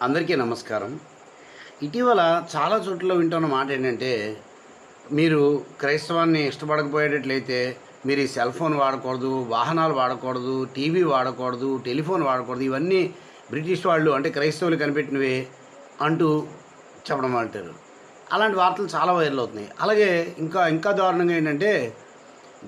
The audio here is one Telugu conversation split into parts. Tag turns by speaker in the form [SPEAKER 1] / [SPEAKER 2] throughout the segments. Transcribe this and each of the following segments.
[SPEAKER 1] అందరికీ నమస్కారం. ఇటీవల చాలా చోట్ల వింటున్న మాట ఏంటంటే, మీరు క్రైస్తవాన్ని ఇష్టపడకపోయేటట్లయితే మీరు ఈ సెల్ ఫోన్ వాడకూడదు, వాహనాలు వాడకూడదు, టీవీ వాడకూడదు, టెలిఫోన్ వాడకూడదు. ఇవన్నీ బ్రిటిష్ వాళ్ళు అంటే క్రైస్తవులు కనిపెట్టినవే అంటూ చెప్పడం అంటారు. అలాంటి వార్తలు చాలా వైరల్ అవుతున్నాయి. అలాగే ఇంకా ఇంకా దారుణంగా ఏంటంటే,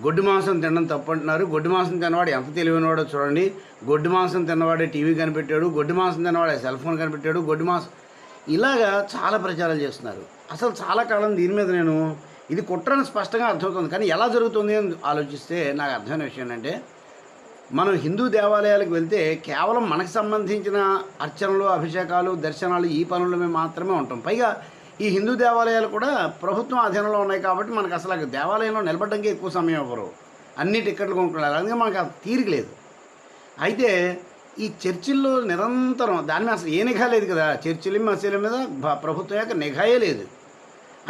[SPEAKER 1] గొడ్డు మాంసం తినడం తప్పంటున్నారు. గొడ్డు మాంసం తిన్నవాడు ఎంత తెలివైనవాడో చూడండి. గొడ్డు మాంసం తిన్నవాడే టీవీ కనిపెట్టాడు, గొడ్డు మాంసం తిన్నవాడే సెల్ ఫోన్ కనిపెట్టాడు, గొడ్డు మాంసం ఇలాగా చాలా ప్రచారాలు చేస్తున్నారు. అసలు చాలా కాలం దీని మీద నేను ఇది కుట్రని స్పష్టంగా అర్థమవుతుంది. కానీ ఎలా జరుగుతుంది అని ఆలోచిస్తే నాకు అర్థమైన విషయం ఏంటంటే, మనం హిందూ దేవాలయాలకు వెళ్తే కేవలం మనకు సంబంధించిన అర్చనలు, అభిషేకాలు, దర్శనాలు ఈ పనుల మీద మాత్రమే ఉంటాం. పైగా ఈ హిందూ దేవాలయాలు కూడా ప్రభుత్వం అధీనంలో ఉన్నాయి కాబట్టి మనకు అసలు ఆ దేవాలయంలో నిలబడడానికి ఎక్కువ సమయం ఇవ్వరు. అన్ని టిక్కెట్లు కొనుక్కోవాలి. అందుకే మనకు ఆ తీరిక లేదు. అయితే ఈ చర్చిల్లో నిరంతరం దాని మీద అసలు ఏ నిఘా లేదు కదా. చర్చిల మసీదుల మీద ప్రభుత్వం యొక్క నిఘాయే లేదు.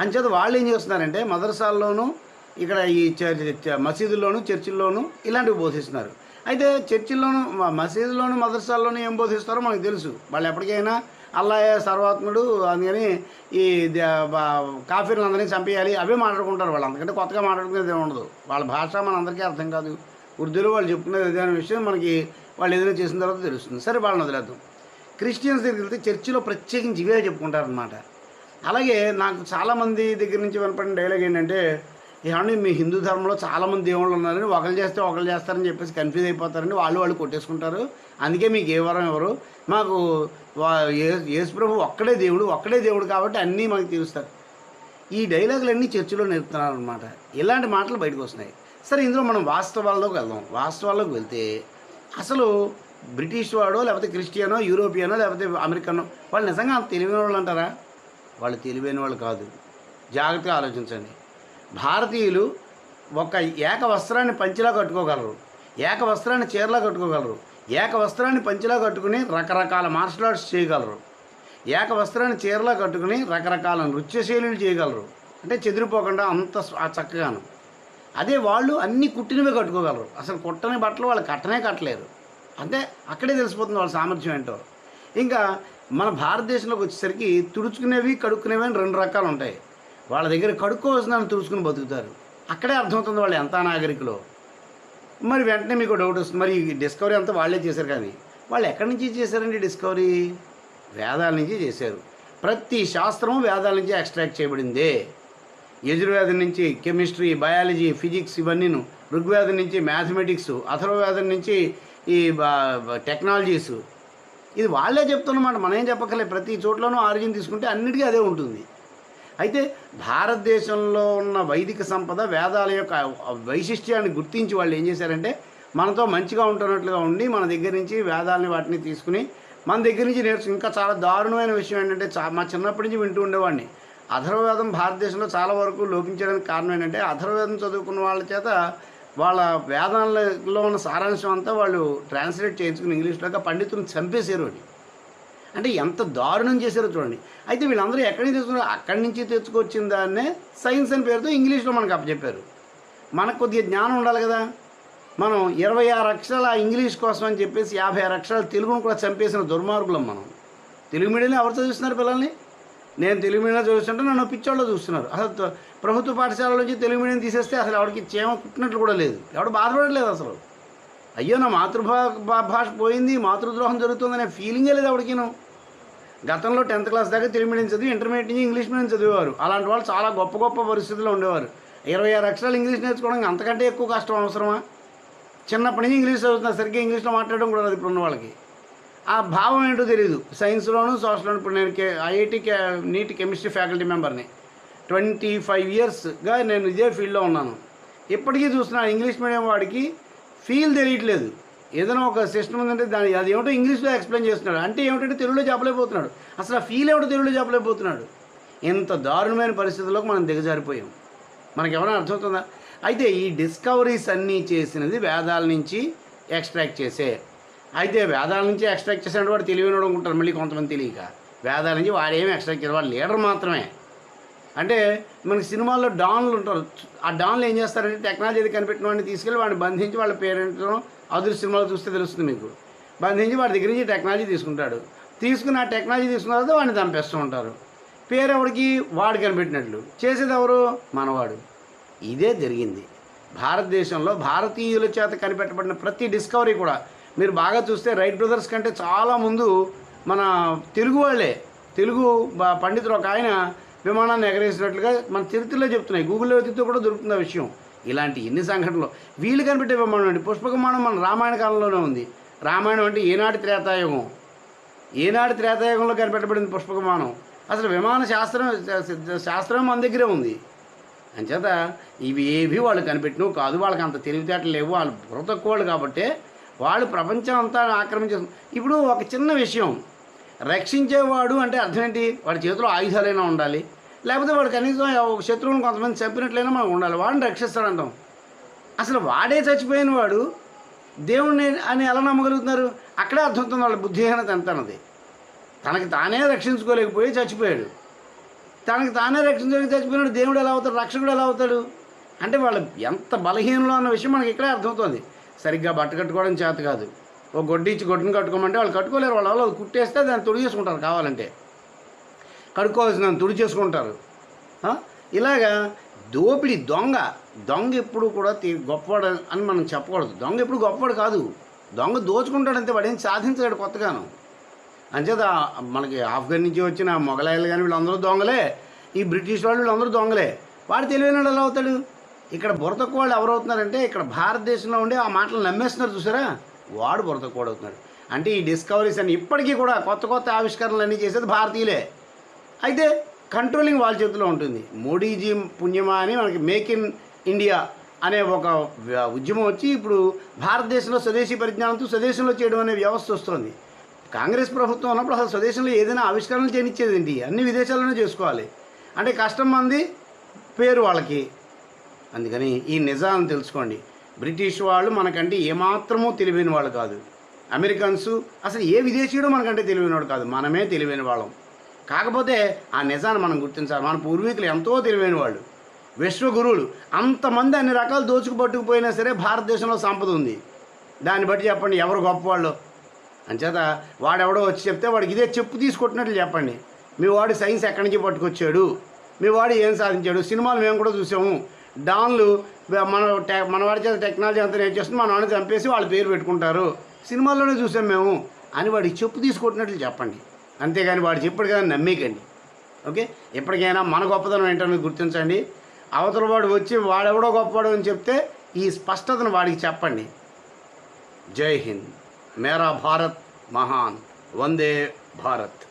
[SPEAKER 1] అంచేత వాళ్ళు ఏం చేస్తున్నారంటే మదర్సాల్లోనూ ఇక్కడ ఈ మసీదుల్లోనూ చర్చిల్లోనూ ఇలాంటివి బోధిస్తున్నారు. అయితే చర్చిల్లోనూ మసీదుల్లోనూ మదర్సాల్లోనూ ఏం బోధిస్తారో మనకు తెలుసు. వాళ్ళు ఎప్పటికైనా అల్లాయే సర్వాత్ముడు అందుకని ఈ కాఫీలను అందరినీ చంపేయాలి అవే మాట్లాడుకుంటారు. వాళ్ళు అంతకంటే కొత్తగా మాట్లాడుకునేది ఉండదు. వాళ్ళ భాష మన అందరికీ అర్థం కాదు. ఉర్దూలో వాళ్ళు చెప్పుకునేది అదే అనే విషయం మనకి వాళ్ళు ఏదైనా చేసిన తర్వాత తెలుస్తుంది. సరే, వాళ్ళని వదిలేద్దాం. క్రిస్టియన్స్ దగ్గరికి వెళ్తే చర్చిలో ప్రత్యేకించి ఇవే చెప్పుకుంటారనమాట. అలాగే నాకు చాలామంది దగ్గర నుంచి వినపడిన డైలాగ్ ఏంటంటే, ఏమండి మీ హిందూ ధర్మంలో చాలామంది దేవుళ్ళు ఉన్నారని ఒకళ్ళు చేస్తే ఒకళ్ళు చేస్తారని చెప్పేసి కన్ఫ్యూజ్ అయిపోతారని వాళ్ళు కొట్టేసుకుంటారు. అందుకే మీకు ఏ వరం ఎవరు, మాకు యేసు ప్రభు ఒక్కడే దేవుడు కాబట్టి అన్నీ మాకు తీరుస్తారు. ఈ డైలాగులన్నీ చర్చిలో నేర్పుతున్నారు అనమాట. ఇలాంటి మాటలు బయటకు వస్తున్నాయి. సరే, ఇందులో మనం వాస్తవాల్లోకి వెళ్దాం. వాస్తవాల్లోకి వెళ్తే అసలు బ్రిటిష్ వాడో లేకపోతే క్రిస్టియనో యూరోపియనో లేకపోతే అమెరికనో వాళ్ళు నిజంగా అంత తెలివైన వాళ్ళు అంటారా? వాళ్ళు తెలివైన వాళ్ళు కాదు. జాగ్రత్తగా ఆలోచించండి. భారతీయులు ఒక ఏక వస్త్రాన్ని పంచిలా కట్టుకోగలరు, ఏక వస్త్రాన్ని చీరలా కట్టుకోగలరు, ఏక వస్త్రాన్ని పంచిలా కట్టుకుని రకరకాల మార్షల్ ఆర్ట్స్ చేయగలరు, ఏక వస్త్రాన్ని చీరలా కట్టుకుని రకరకాల నృత్యశైలులు చేయగలరు. అంటే చెదిరిపోకుండా అంత చక్కగాను. అదే వాళ్ళు అన్నీ కుట్టినవే కట్టుకోగలరు. అసలు కుట్టని బట్టలు వాళ్ళు కట్టలేరు. అంటే అక్కడే తెలిసిపోతుంది వాళ్ళ సామర్థ్యం ఏంటో. ఇంకా మన భారతదేశంలోకి వచ్చేసరికి తుడుచుకునేవి కడుక్కునేవి అని రెండు రకాలు ఉంటాయి. వాళ్ళ దగ్గర కడుక్కోవాల్సిన తుడుచుకుని బతుకుతారు. అక్కడే అర్థమవుతుంది వాళ్ళు ఎంత నాగరికులో. మరి వెంటనే మీకు డౌట్ వస్తుంది, మరి ఈ డిస్కవరీ అంతా వాళ్ళే చేశారు. కానీ వాళ్ళు ఎక్కడి నుంచి చేశారండి డిస్కవరీ? వేదాల నుంచి చేశారు. ప్రతి శాస్త్రము వేదాల నుంచి ఎక్స్ట్రాక్ట్ చేయబడిందే. యజుర్వేదం నుంచి కెమిస్ట్రీ, బయాలజీ, ఫిజిక్స్ ఇవన్నీను, ఋగ్వేదం నుంచి మ్యాథమెటిక్స్, అథర్వవేదం నుంచి ఈ టెక్నాలజీస్, ఇది వాళ్ళే చెప్తున్నమాట. మనం ఏం చెప్పక్కర్లేదు. ప్రతి చోట్లోనూ ఆరిజిన్ తీసుకుంటే అన్నిటికీ అదే ఉంటుంది. అయితే భారతదేశంలో ఉన్న వైదిక సంపద వేదాల యొక్క వైశిష్ట్యాన్ని గుర్తించి వాళ్ళు ఏం చేశారంటే మనతో మంచిగా ఉంటున్నట్లుగా ఉండి మన దగ్గర నుంచి వేదాలని వాటిని తీసుకుని మన దగ్గర నుంచి ఇంకా చాలా దారుణమైన విషయం ఏంటంటే మా చిన్నప్పటి నుంచి వింటూ ఉండేవాడిని. అథర్వవేదం భారతదేశంలో చాలా వరకు లోపించడానికి కారణం ఏంటంటే అథర్వవేదం చదువుకున్న వాళ్ళ చేత వాళ్ళ వేదాలలో ఉన్న సారాంశం అంతా వాళ్ళు ట్రాన్స్లేట్ చేయించుకుని ఇంగ్లీష్లోకి పండితులను చంపేశారు. అని అంటే ఎంత దారుణం చేశారో చూడండి. అయితే వీళ్ళందరూ ఎక్కడి నుంచి తెచ్చుకున్నారు? అక్కడి నుంచి తెచ్చుకొచ్చిన దాన్నే సైన్స్ అని పేరుతో ఇంగ్లీష్లో మనకు అప్పచెప్పారు. మనకు కొద్దిగా జ్ఞానం ఉండాలి కదా. మనం 26 అక్షరాల ఇంగ్లీష్ కోసం అని చెప్పేసి 56 అక్షరాలు తెలుగును కూడా చంపేసిన దుర్మార్గులం మనం. తెలుగు మీడియంలో ఎవరు చదివిస్తున్నారు పిల్లల్ని? నేను తెలుగు మీడియం చదువుతుంటే నన్ను పిచ్చోళ్ళు చూస్తున్నారు. అసలు ప్రభుత్వ పాఠశాల నుంచి తెలుగు మీడియం తీసేస్తే అసలు ఎవరికి చేమ కుట్టినట్లు కూడా లేదు. ఎవడు బాధపడలేదు అసలు. అయ్యో నా మాతృభాష పోయింది, మాతృద్రోహం జరుగుతుందనే ఫీలింగే లేదు ఎవరికిను. గతంలో 10th క్లాస్ దాకా తెలుగు మీడియం చదివి ఇంటర్మీడియట్ నుంచి ఇంగ్లీష్ మీడియం చదివేవారు. అలాంటి వాళ్ళు చాలా గొప్ప గొప్ప పరిస్థితుల్లో ఉండేవారు. 26 అక్షరాలు ఇంగ్లీష్ నేర్చుకోవడానికి అంతకంటే ఎక్కువ కష్టం అవసరమా? చిన్నప్పటి నుంచి ఇంగ్లీష్ చదువుతున్నారు, సరిగ్గా ఇంగ్లీష్లో మాట్లాడడం కూడా ఇప్పుడు ఉన్న వాళ్ళకి ఆ భావం ఏంటో తెలియదు. సైన్స్లోను సోషల్లోను ఇప్పుడు నేను ఐఐటి నీట్ కెమిస్ట్రీ ఫ్యాకల్టీ మెంబర్ని. 25 ఇయర్స్గా నేను ఇదే ఫీల్డ్లో ఉన్నాను. ఇప్పటికీ చూస్తున్నాను ఇంగ్లీష్ మీడియం వాడికి ఫీల్ తెలియట్లేదు. ఏదైనా ఒక సిస్టమ్ ఉందంటే దాని అది ఏమిటో ఇంగ్లీష్లో ఎక్స్ప్లెయిన్ చేస్తున్నాడు. అంటే ఏమిటంటే తెలుగులో చెప్పలేకపోతున్నాడు. అసలు ఆ ఫీల్ ఏమిటో తెలుగులో చెప్పలేకపోతున్నాడు. ఇంత దారుణమైన పరిస్థితుల్లోకి మనం దిగజారిపోయాం. మనకి ఏమైనా అర్థమవుతుందా? అయితే ఈ డిస్కవరీస్ అన్నీ చేసినది వేదాల నుంచి ఎక్స్ట్రాక్ట్ చేసే. అయితే వేదాల నుంచి ఎక్స్ట్రాక్ట్ చేసినట్టు వాడు తెలియనివాడు అనుకుంటారు. మళ్ళీ కొంతమంది తెలియక వేదాల నుంచి వాడేమి ఎక్స్ట్రాక్ట్ చేయాలి, వాడు లీడర్ మాత్రమే. అంటే మనకి సినిమాల్లో డాన్లు ఉంటారు. ఆ డాన్లు ఏం చేస్తారంటే టెక్నాలజీ కనిపెట్టిన వాడిని తీసుకెళ్ళి వాడిని బంధించి వాళ్ళ పేరెంట్స్ను అదురు సినిమాలు చూస్తే తెలుస్తుంది మీకు. బంధించి వాడి దగ్గర నుంచి టెక్నాలజీ తీసుకుంటాడు. తీసుకుని ఆ టెక్నాలజీ తీసుకున్న తర్వాత వాడిని చంపేస్తూ ఉంటారు. పేరు ఎవరికి? వాడు కనిపెట్టినట్లు. చేసేది ఎవరు? మనవాడు. ఇదే జరిగింది భారతదేశంలో. భారతీయుల చేత కనిపెట్టబడిన ప్రతి డిస్కవరీ కూడా మీరు బాగా చూస్తే రైట్ బ్రదర్స్ కంటే చాలా ముందు మన తెలుగు వాళ్ళే, తెలుగు పండితుడు ఒక ఆయన విమానాన్ని ఎగరేసినట్లుగా మన చరిత్రలో చెప్తున్నాయి. గూగుల్లో వెతికితే కూడా దొరుకుతుంది ఆ విషయం. ఇలాంటి ఎన్ని సంఘటనలు. వీళ్ళు కనిపెట్టే విమానం అండి. పుష్పక విమానం మన రామాయణ కాలంలోనే ఉంది. రామాయణం అంటే ఏనాటి త్రేతాయుగం, ఏనాటి త్రేతాయుగంలో కనిపెట్టబడింది పుష్పక విమానం. అసలు విమాన శాస్త్రం మన దగ్గరే ఉంది. అంచేత ఇవి ఏవి వాళ్ళు కనిపెట్టినవి కాదు. వాళ్ళకి అంత తెలివితేటలు లేవు. వాళ్ళు బుర్ర తక్కువ వాళ్ళు కాబట్టి వాళ్ళు ప్రపంచం అంతా ఆక్రమించేస్తుంది. ఇప్పుడు ఒక చిన్న విషయం, రక్షించేవాడు అంటే అర్థం ఏంటి? వాడి చేతిలో ఆయుధాలైనా ఉండాలి, లేకపోతే వాడు కనీసం శత్రువులను కొంతమంది చంపినట్లయినా మనకు ఉండాలి. వాడిని రక్షిస్తాడంటాం. అసలు వాడే చచ్చిపోయిన వాడు దేవుణ్ణి అని ఎలా నమ్మగలుగుతున్నారు? అక్కడే అర్థమవుతుంది వాళ్ళ బుద్ధిహీనత ఎంత అన్నది. తనకి తానే రక్షించుకోలేకపోయి చచ్చిపోయాడు. తనకి తానే రక్షించుకోలేక చచ్చిపోయినాడు. దేవుడు ఎలా అవుతాడు? రక్షకుడు ఎలా అవుతాడు? అంటే వాళ్ళు ఎంత బలహీనలో అన్న విషయం మనకి ఇక్కడే అర్థమవుతుంది. సరిగ్గా బట్ట కట్టుకోవడం చేత కాదు. ఒక గొడ్డు ఇచ్చి గొడ్డుని కట్టుకోమంటే వాళ్ళు కట్టుకోలేరు. వాళ్ళు కుట్టేస్తే దాన్ని తుడి చేసుకుంటారు. కావాలంటే కడుక్కోవాల్సిన తుడి చేసుకుంటారు. ఇలాగా దోపిడి దొంగ ఎప్పుడు కూడా గొప్పవాడు అని మనం చెప్పకూడదు. దొంగ ఎప్పుడు గొప్పవాడు కాదు. దొంగ దోచుకుంటాడంతే, వాడు ఏం సాధించలేడు కొత్తగాను. అంచేత మనకి ఆఫ్ఘన్ నుంచి వచ్చిన మొఘలాయలు కానీ వీళ్ళందరూ దొంగలే, ఈ బ్రిటిష్ వాళ్ళు వీళ్ళందరూ దొంగలే. వాడు తెలివైనవాడు ఎలా అవుతాడు? ఇక్కడ బుర్ర తక్కువ వాళ్ళు ఎవరు అవుతున్నారంటే ఇక్కడ భారతదేశంలో ఉండి ఆ మాటలు నమ్మేస్తున్నారు చూసారా, వాడు బుర్ర తక్కువ అవుతున్నాడు. అంటే ఈ డిస్కవరీస్ అని ఇప్పటికీ కూడా కొత్త కొత్త ఆవిష్కరణలు అన్నీ చేసేది భారతీయులే. అయితే కంట్రోలింగ్ వాళ్ళ చేతిలో ఉంటుంది. మోడీజీ పుణ్యమా అని మనకి మేక్ ఇన్ ఇండియా అనే ఒక ఉద్యమం వచ్చి ఇప్పుడు భారతదేశంలో స్వదేశీ పరిజ్ఞానంతో స్వదేశంలో చేయడం అనే వ్యవస్థ వస్తుంది. కాంగ్రెస్ ప్రభుత్వం ఉన్నప్పుడు అసలు స్వదేశంలో ఏదైనా ఆవిష్కరణలు చేయనిచ్చేది ఏంటి? అన్ని విదేశాల్లోనే చేసుకోవాలి. అంటే కష్టం మంది, పేరు వాళ్ళకి. అందుకని ఈ నిజాన్ని తెలుసుకోండి. బ్రిటిష్ వాళ్ళు మనకంటే ఏమాత్రమూ తెలివైన వాళ్ళు కాదు. అమెరికన్స్ అసలు ఏ విదేశీయుడు మనకంటే తెలివైనవాడు కాదు. మనమే తెలివైన వాళ్ళం. కాకపోతే ఆ నిజాన్ని మనం గుర్తించాలి. మన పూర్వీకులు ఎంతో తెలివైన వాళ్ళు, విశ్వగురువులు. అంతమంది అన్ని రకాలు దోచుకుపట్టుకుపోయినా సరే భారతదేశంలో సంపద ఉంది. దాన్ని బట్టి చెప్పండి ఎవరు గొప్పవాళ్ళు. అంచేత వాడెవడో వచ్చి చెప్తే వాడికి ఇదే చెప్పు తీసుకొట్టినట్లు చెప్పండి. మీ వాడు సైన్స్ ఎక్కడి నుంచి పట్టుకొచ్చాడు, మీ వాడు ఏం సాధించాడు. సినిమాలు మేము కూడా చూసాము. డాన్లు మన వాడి చేత టెక్నాలజీ అంతా నేర్చేస్తుంది, మన వాడిని చంపేసి వాళ్ళ పేరు పెట్టుకుంటారు, సినిమాల్లోనే చూసాం మేము అని వాడికి చెప్పు తీసుకొట్టినట్లు చెప్పండి. అంతేగాని వాడు చెప్పాడు కదా నమ్మేకండి. ఓకే, ఎప్పటికైనా మన గొప్పతనం ఏంటనేది గుర్తించండి. అవతల వాడు వచ్చి వాడెవడో గొప్పవాడు అని చెప్తే ఈ స్పష్టతను వాడికి చెప్పండి. జై హింద్. మేరా భారత్ మహాన్. వందే భారత్.